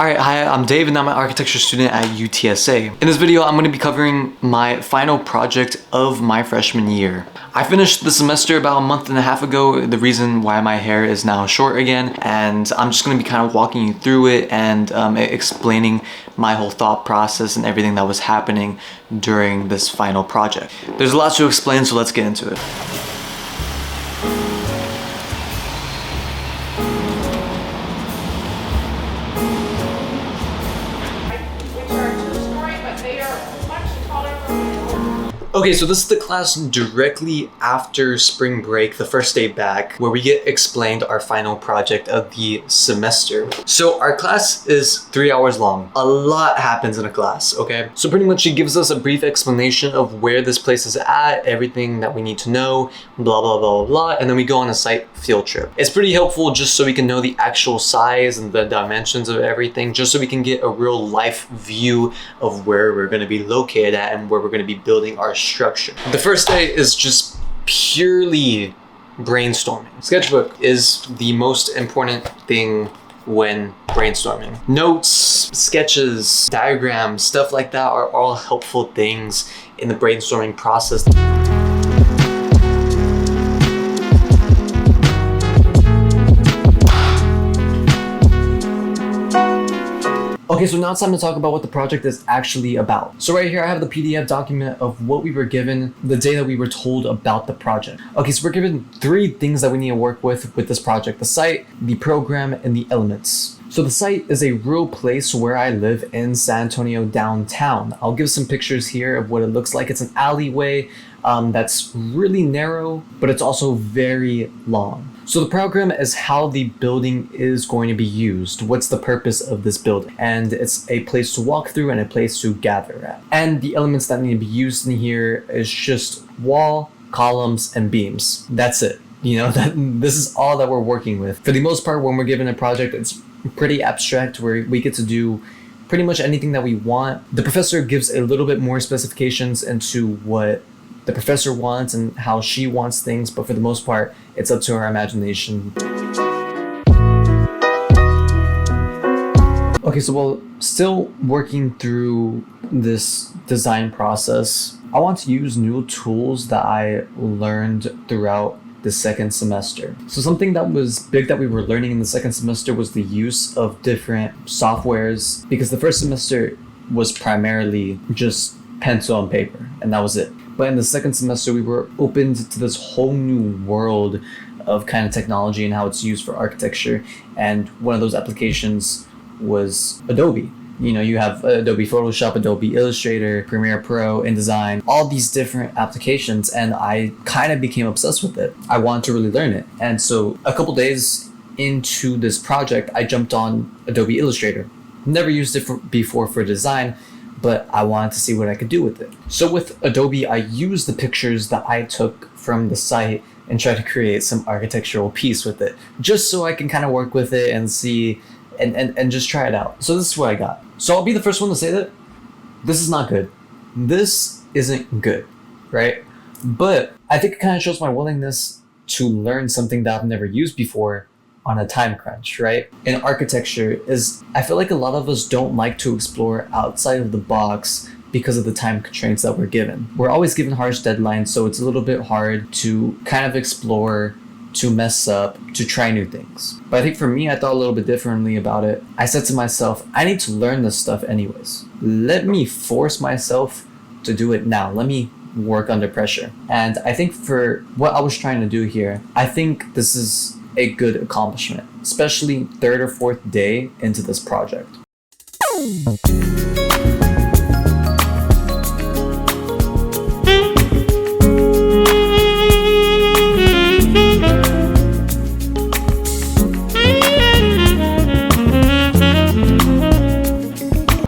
Alright, hi, I'm Dave and I'm an architecture student at UTSA. In this video, I'm going to be covering my final project of my freshman year. I finished the semester about a month and a half ago, the reason why my hair is now short again, and I'm just going to be kind of walking you through it and explaining my whole thought process and everything that was happening during this final project. There's a lot to explain, so let's get into it. Okay, so this is the class directly after spring break, the first day back, where we get explained our final project of the semester. So our class is 3 hours long. A lot happens in a class, okay? So pretty much she gives us a brief explanation of where this place is at, everything that we need to know, blah, blah, blah, blah, blah, and then we go on a site field trip. It's pretty helpful just so we can know the actual size and the dimensions of everything, just so we can get a real life view of where we're gonna be located at and where we're gonna be building our structure. The first day is just purely brainstorming. Sketchbook is the most important thing when brainstorming. Notes, sketches, diagrams, stuff like that are all helpful things in the brainstorming process. Okay, so now it's time to talk about what the project is actually about. So right here, I have the PDF document of what we were given the day that we were told about the project. Okay, so we're given 3 things that we need to work with this project: the site, the program, and the elements. So the site is a real place where I live in San Antonio downtown. I'll give some pictures here of what it looks like. It's an alleyway that's really narrow, but it's also very long. So the program is how the building is going to be used. What's the purpose of this building? And it's a place to walk through and a place to gather at. And the elements that need to be used in here is just wall, columns, and beams. That's it. You know, this is all that we're working with. For the most part, when we're given a project, it's pretty abstract where we get to do pretty much anything that we want. The professor gives a little bit more specifications into what the professor wants and how she wants things, but for the most part, it's up to our imagination. Okay, so while still working through this design process, I want to use new tools that I learned throughout the second semester. So something that was big that we were learning in the second semester was the use of different softwares, because the first semester was primarily just pencil and paper, and that was it. But in the second semester, we were opened to this whole new world of kind of technology and how it's used for architecture. And one of those applications was Adobe. You know, you have Adobe Photoshop, Adobe Illustrator, Premiere Pro, InDesign, all these different applications. And I kind of became obsessed with it. I wanted to really learn it. And so a couple days into this project, I jumped on Adobe Illustrator. Never used it before for design, but I wanted to see what I could do with it. So with Adobe, I used the pictures that I took from the site and tried to create some architectural piece with it, just so I can kind of work with it and see and just try it out. So this is what I got. So I'll be the first one to say that this is not good. This isn't good, right? But I think it kind of shows my willingness to learn something that I've never used before on a time crunch, right? In architecture, I feel like a lot of us don't like to explore outside of the box because of the time constraints that we're given. We're always given harsh deadlines, so it's a little bit hard to kind of explore, to mess up, to try new things. But I think for me, I thought a little bit differently about it. I said to myself, I need to learn this stuff anyways. Let me force myself to do it now. Let me work under pressure. And I think for what I was trying to do here, I think this is a good accomplishment, especially 3rd or 4th day into this project.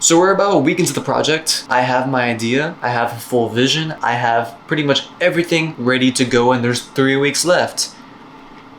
So we're about a week into the project. I have my idea, I have a full vision, I have pretty much everything ready to go, and there's 3 weeks left.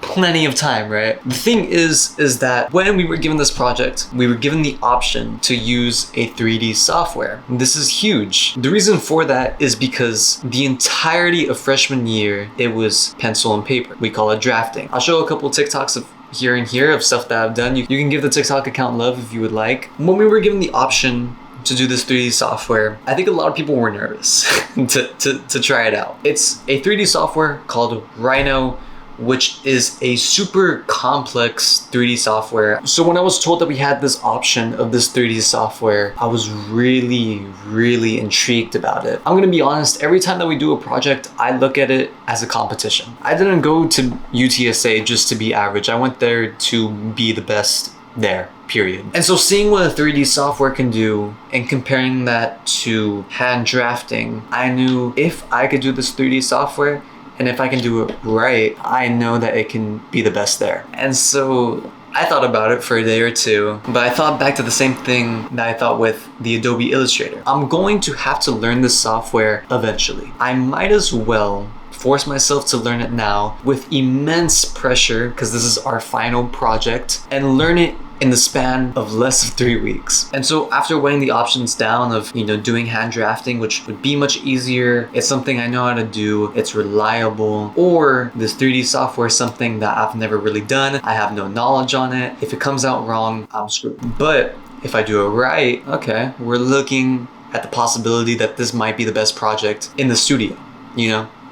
Plenty of time, right? The thing is that when we were given this project, we were given the option to use a 3D software. This is huge. The reason for that is because the entirety of freshman year, it was pencil and paper. We call it drafting. I'll show a couple TikToks of here and here of stuff that I've done. You can give the TikTok account love if you would like. When we were given the option to do this 3D software, I think a lot of people were nervous to try it out. It's a 3D software called Rhino, which is a super complex 3D software. So when I was told that we had this option of this 3D software, I was really intrigued about it. I'm gonna be honest, every time that we do a project, I look at it as a competition. I didn't go to UTSA just to be average. I went there to be the best there, period. And so seeing what a 3D software can do and comparing that to hand drafting, I knew if I could do this 3D software, and if I can do it right, I know that it can be the best there. And so I thought about it for a day or two, but I thought back to the same thing that I thought with the Adobe Illustrator. I'm going to have to learn this software eventually. I might as well force myself to learn it now with immense pressure, because this is our final project, and learn it in the span of less of 3 weeks. And so after weighing the options down of, doing hand drafting, which would be much easier, it's something I know how to do, it's reliable, or this 3D software is something that I've never really done, I have no knowledge on it, if it comes out wrong, I'm screwed. But if I do it right, okay, we're looking at the possibility that this might be the best project in the studio,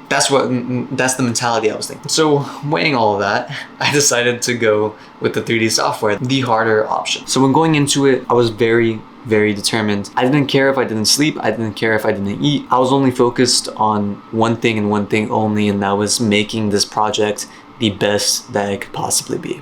That's the mentality I was thinking. So weighing all of that, I decided to go with the 3D software, the harder option. So when going into it, I was very determined. I didn't care if I didn't sleep. I didn't care if I didn't eat. I was only focused on one thing and one thing only, and that was making this project the best that it could possibly be.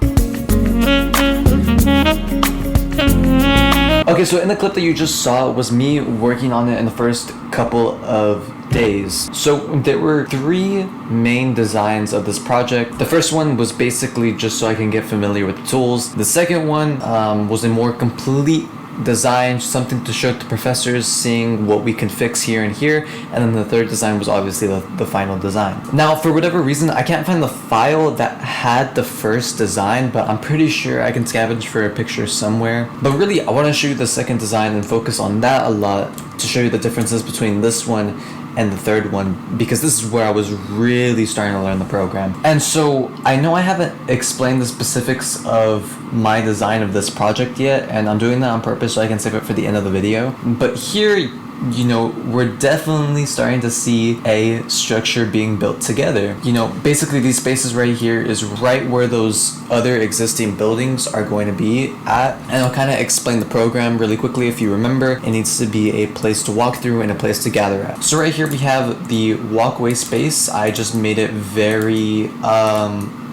Okay, so in the clip that you just saw was me working on it in the first couple of days. So there were 3 main designs of this project. The first one was basically just so I can get familiar with the tools. The second one was a more complete design, something to show the professors, seeing what we can fix here and here. And then the third design was obviously the final design. Now, for whatever reason, I can't find the file that had the first design, but I'm pretty sure I can scavenge for a picture somewhere. But really, I want to show you the second design and focus on that a lot to show you the differences between this one and the third one, because this is where I was really starting to learn the program. And so I know I haven't explained the specifics of my design of this project yet, and I'm doing that on purpose so I can save it for the end of the video. But here, we're definitely starting to see a structure being built together. Basically these spaces right here is right where those other existing buildings are going to be at. And I'll kind of explain the program really quickly. If you remember, it needs to be a place to walk through and a place to gather at. So right here we have the walkway space. I just made it very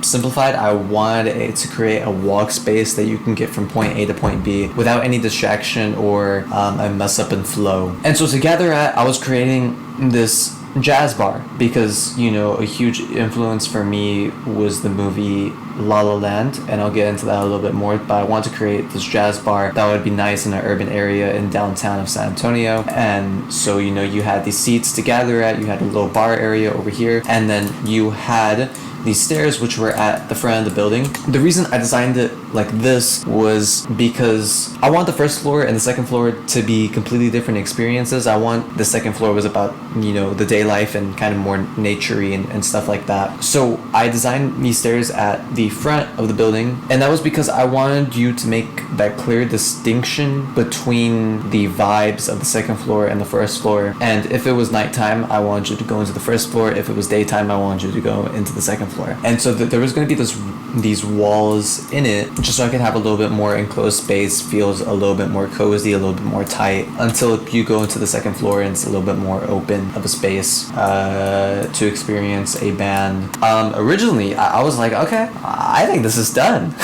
simplified. I wanted it to create a walk space that you can get from point A to point B without any distraction or a mess up in flow. And so to gather at, I was creating this jazz bar because, a huge influence for me was the movie La La Land, and I'll get into that a little bit more, but I want to create this jazz bar that would be nice in an urban area in downtown of San Antonio. And so, you had these seats to gather at, you had a little bar area over here, and then you had these stairs which were at the front of the building. The reason I designed it like this was because I want the first floor and the second floor to be completely different experiences. I want the second floor was about, the day life and kind of more naturey and stuff like that. So I designed these stairs at the front of the building, and that was because I wanted you to make that clear distinction between the vibes of the second floor and the first floor. And if it was nighttime, I wanted you to go into the first floor. If it was daytime, I wanted you to go into the second floor. And so there was going to be these walls in it just so I could have a little bit more enclosed space, feels a little bit more cozy, a little bit more tight, until you go into the second floor and it's a little bit more open of a space to experience a band. Originally, I was like, okay, I think this is done,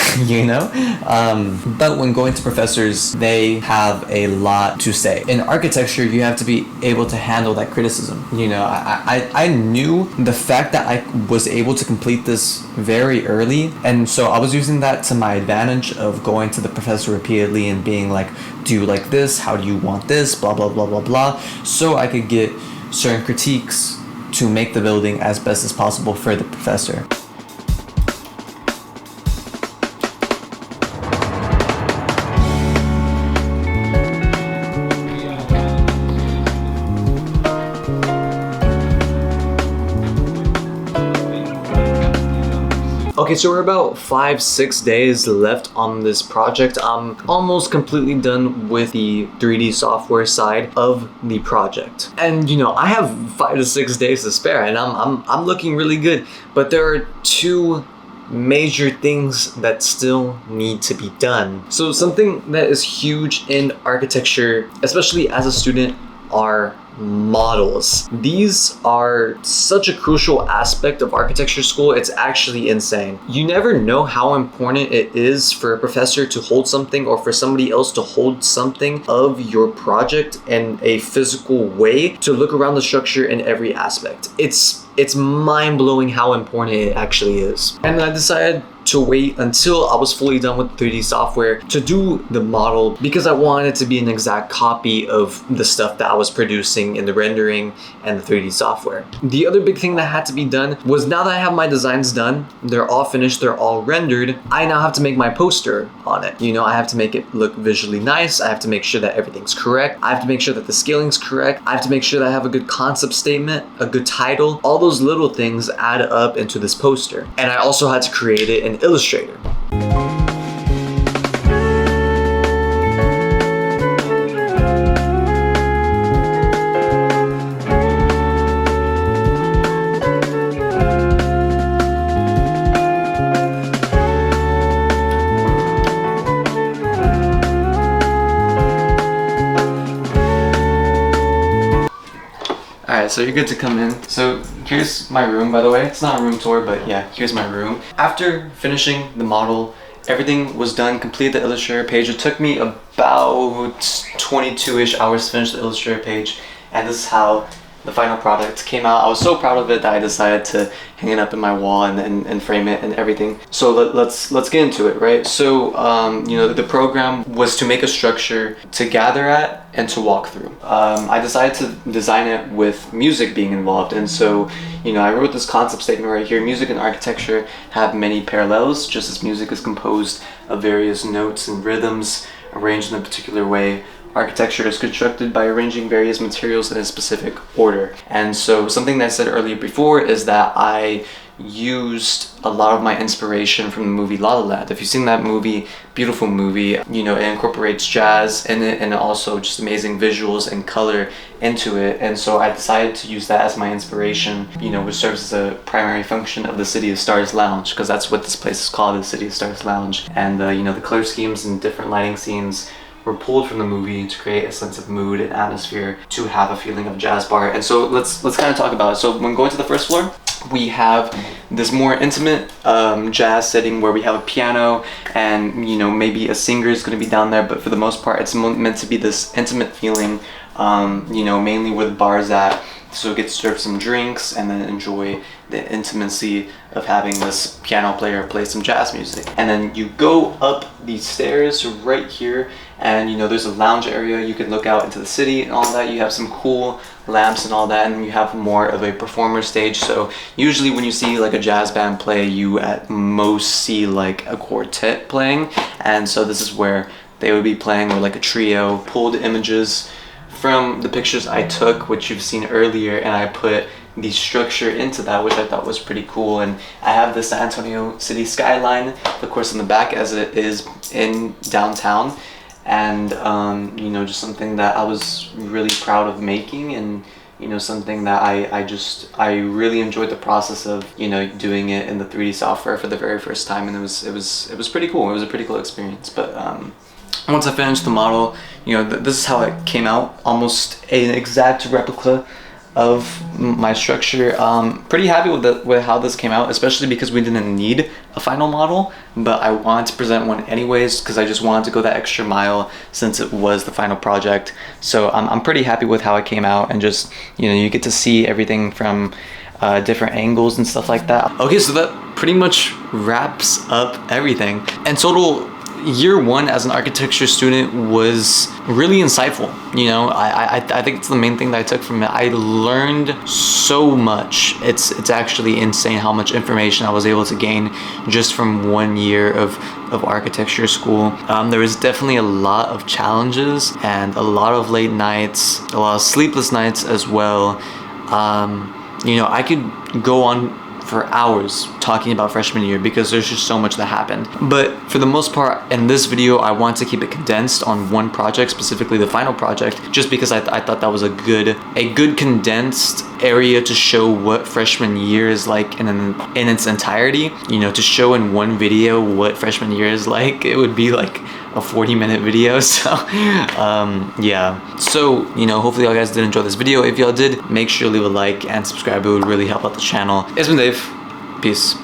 but when going to professors, they have a lot to say. In architecture, you have to be able to handle that criticism. I knew the fact that I was able to complete this very early, and so I was using that to my advantage of going to the professor repeatedly and being like, do you like this? How do you want this? Blah, blah, blah, blah, blah. So I could get certain critiques to make the building as best as possible for the professor. Okay, so we're about 5-6 days left on this project. I'm almost completely done with the 3D software side of the project. And you know, I have 5 to 6 days to spare and I'm looking really good. But there are two major things that still need to be done. So something that is huge in architecture, especially as a student, are models. These are such a crucial aspect of architecture school. It's actually insane. You never know how important it is for a professor to hold something or for somebody else to hold something of your project in a physical way, to look around the structure in every aspect. It's mind-blowing how important it actually is. And I decided to wait until I was fully done with 3D software to do the model, because I wanted it to be an exact copy of the stuff that I was producing in the rendering and the 3D software. The other big thing that had to be done was, now that I have my designs done, they're all finished, they're all rendered, I now have to make my poster on it. You know, I have to make it look visually nice. I have to make sure that everything's correct. I have to make sure that the scaling's correct. I have to make sure that I have a good concept statement, a good title. All those little things add up into this poster. And I also had to create it in Illustrator. Alright, so you're good to come in. So here's my room, by the way. It's not a room tour, but yeah, here's my room. After finishing the model, everything was done, completed the Illustrator page. It took me about 22-ish hours to finish the Illustrator page, and this is how the final product came out. I was so proud of it that I decided to hang it up in my wall and frame it and everything. So let's get into it, right? So you know, the program was to make a structure to gather at and to walk through. I decided to design it with music being involved, and so you know, I wrote this concept statement right here. Music and architecture have many parallels, just as music is composed of various notes and rhythms arranged in a particular way. Architecture is constructed by arranging various materials in a specific order. And so something that I said earlier before is that I used a lot of my inspiration from the movie La La Land. If you've seen that movie, beautiful movie, you know, it incorporates jazz in it and also just amazing visuals and color into it. And so I decided to use that as my inspiration, you know, which serves as a primary function of the City of Stars Lounge, because that's what this place is called, the City of Stars Lounge. And you know, the color schemes and different lighting scenes were pulled from the movie to create a sense of mood and atmosphere, to have a feeling of jazz bar. And so let's kind of talk about it. So when going to the first floor, we have this more intimate jazz setting where we have a piano and, you know, maybe a singer is going to be down there, but for the most part it's meant to be this intimate feeling, you know, mainly where the bar is at. So get to serve some drinks and then enjoy the intimacy of having this piano player play some jazz music. And then you go up these stairs right here, and you know, there's a lounge area. You can look out into the city and all that. You have some cool lamps and all that, and you have more of a performer stage. So usually when you see like a jazz band play, you at most see like a quartet playing, and so this is where they would be playing, or like a trio. Pulled images from the pictures I took, which you've seen earlier, and I put the structure into that, which I thought was pretty cool. And I have the San Antonio city skyline, of course, in the back, as it is in downtown. And you know, just something that I was really proud of making, and you know, something that I really enjoyed the process of, you know, doing it in the 3D software for the very first time, and it was pretty cool. It was a pretty cool experience. But once I finished the model, you know, this is how it came out, almost an exact replica of my structure. Pretty happy with how this came out, especially because we didn't need a final model, but I wanted to present one anyways, because I just wanted to go that extra mile since it was the final project. So I'm pretty happy with how it came out, and just, you know, you get to see everything from different angles and stuff like that. Okay, so that pretty much wraps up everything. And total, year one as an architecture student was really insightful. You know, I think it's the main thing that I took from it. I learned so much. It's actually insane how much information I was able to gain just from 1 year of architecture school. There was definitely a lot of challenges and a lot of late nights, a lot of sleepless nights as well. You know, I could go on for hours talking about freshman year because there's just so much that happened. But for the most part, in this video, I want to keep it condensed on one project, specifically the final project, just because I thought that was a good condensed area to show what freshman year is like in its entirety. You know, to show in one video what freshman year is like, it would be like a 40-minute video. So yeah, so you know, hopefully y'all guys did enjoy this video. If y'all did, make sure to leave a like and subscribe. It would really help out the channel. It's been Dave. Peace.